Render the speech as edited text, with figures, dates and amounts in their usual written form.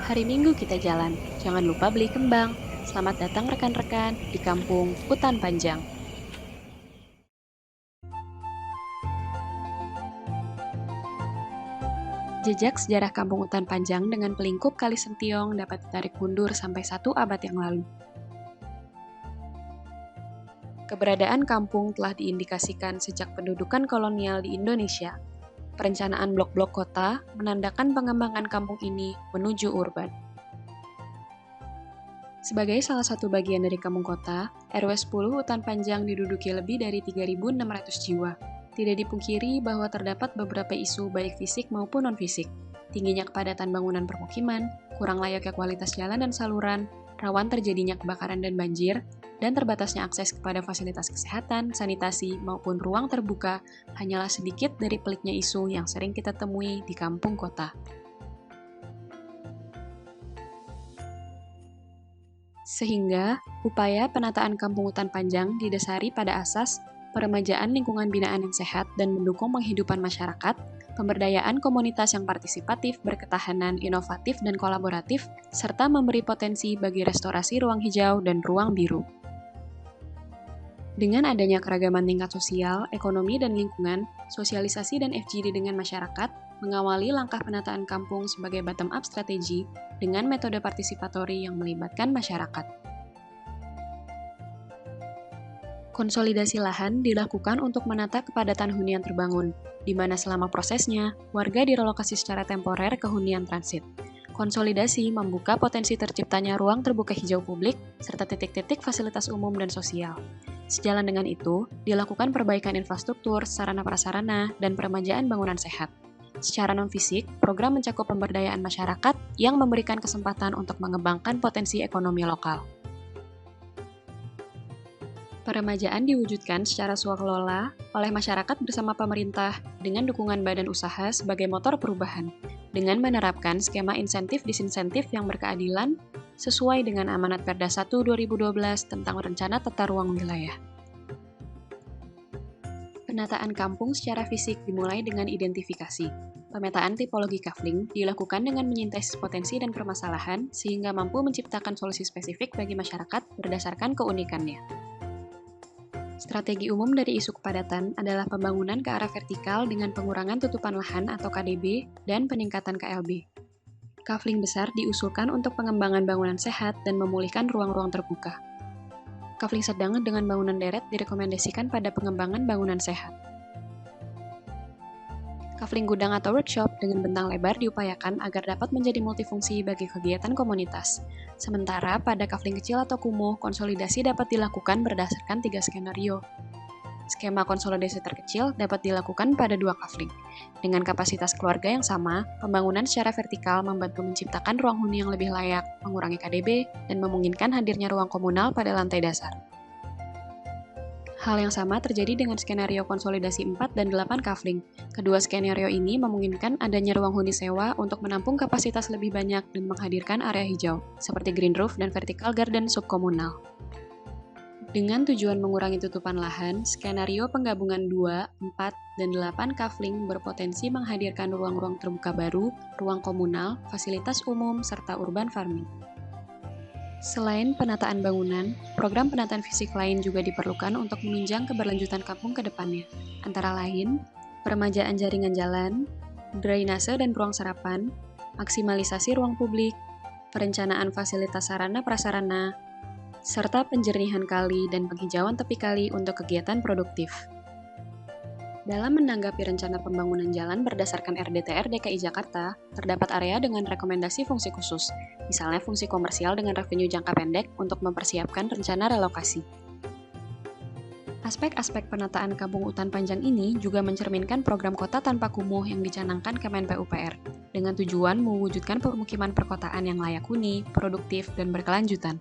Hari Minggu kita jalan, jangan lupa beli kembang. Selamat datang rekan-rekan di kampung Hutan Panjang. Jejak sejarah kampung Hutan Panjang dengan pelingkup Kali Sentiong dapat ditarik mundur sampai 1 abad yang lalu. Keberadaan kampung telah diindikasikan sejak pendudukan kolonial di Indonesia. Perencanaan blok-blok kota menandakan pengembangan kampung ini menuju urban. Sebagai salah satu bagian dari kampung kota, RW 10 Hutan Panjang diduduki lebih dari 3.600 jiwa. Tidak dipungkiri bahwa terdapat beberapa isu baik fisik maupun non-fisik. Tingginya kepadatan bangunan permukiman, kurang layaknya kualitas jalan dan saluran, rawan terjadinya kebakaran dan banjir, dan terbatasnya akses kepada fasilitas kesehatan, sanitasi, maupun ruang terbuka hanyalah sedikit dari peliknya isu yang sering kita temui di kampung kota. Sehingga, upaya penataan kampung hutan panjang didasari pada asas peremajaan lingkungan binaan yang sehat dan mendukung penghidupan masyarakat, pemberdayaan komunitas yang partisipatif, berketahanan, inovatif, dan kolaboratif, serta memberi potensi bagi restorasi ruang hijau dan ruang biru. Dengan adanya keragaman tingkat sosial, ekonomi, dan lingkungan, sosialisasi dan FGD dengan masyarakat, mengawali langkah penataan kampung sebagai bottom-up strategi dengan metode partisipatori yang melibatkan masyarakat. Konsolidasi lahan dilakukan untuk menata kepadatan hunian terbangun, di mana selama prosesnya, warga direlokasi secara temporer ke hunian transit. Konsolidasi membuka potensi terciptanya ruang terbuka hijau publik, serta titik-titik fasilitas umum dan sosial. Sejalan dengan itu, dilakukan perbaikan infrastruktur, sarana prasarana, dan peremajaan bangunan sehat. Secara non-fisik, program mencakup pemberdayaan masyarakat yang memberikan kesempatan untuk mengembangkan potensi ekonomi lokal. Peremajaan diwujudkan secara swakelola oleh masyarakat bersama pemerintah dengan dukungan badan usaha sebagai motor perubahan, dengan menerapkan skema insentif-disinsentif yang berkeadilan sesuai dengan amanat Perda 1 2012 tentang rencana tata ruang wilayah. Penataan kampung secara fisik dimulai dengan identifikasi. Pemetaan tipologi kafling dilakukan dengan menyintesis potensi dan permasalahan sehingga mampu menciptakan solusi spesifik bagi masyarakat berdasarkan keunikannya. Strategi umum dari isu kepadatan adalah pembangunan ke arah vertikal dengan pengurangan tutupan lahan atau KDB dan peningkatan KLB. Kafling besar diusulkan untuk pengembangan bangunan sehat dan memulihkan ruang-ruang terbuka. Kafling sedang dengan bangunan deret direkomendasikan pada pengembangan bangunan sehat. Kafling gudang atau workshop dengan bentang lebar diupayakan agar dapat menjadi multifungsi bagi kegiatan komunitas. Sementara pada kafling kecil atau kumuh, konsolidasi dapat dilakukan berdasarkan 3 skenario. Skema konsolidasi terkecil dapat dilakukan pada 2 kafling. Dengan kapasitas keluarga yang sama, pembangunan secara vertikal membantu menciptakan ruang huni yang lebih layak, mengurangi KDB, dan memungkinkan hadirnya ruang komunal pada lantai dasar. Hal yang sama terjadi dengan skenario konsolidasi 4 dan 8 kafling. Kedua skenario ini memungkinkan adanya ruang huni sewa untuk menampung kapasitas lebih banyak dan menghadirkan area hijau, seperti green roof dan vertical garden subkomunal. Dengan tujuan mengurangi tutupan lahan, skenario penggabungan 2, 4, dan 8 kafling berpotensi menghadirkan ruang-ruang terbuka baru, ruang komunal, fasilitas umum, serta urban farming. Selain penataan bangunan, program penataan fisik lain juga diperlukan untuk menunjang keberlanjutan kampung ke depannya, antara lain, peremajaan jaringan jalan, drainase dan ruang serapan, maksimalisasi ruang publik, perencanaan fasilitas sarana prasarana, serta penjernihan kali dan penghijauan tepi kali untuk kegiatan produktif. Dalam menanggapi rencana pembangunan jalan berdasarkan RDTR DKI Jakarta, terdapat area dengan rekomendasi fungsi khusus, misalnya fungsi komersial dengan revenue jangka pendek untuk mempersiapkan rencana relokasi. Aspek-aspek penataan kampung hutan panjang ini juga mencerminkan program kota tanpa kumuh yang dicanangkan Kemen PUPR, dengan tujuan mewujudkan permukiman perkotaan yang layak huni, produktif, dan berkelanjutan.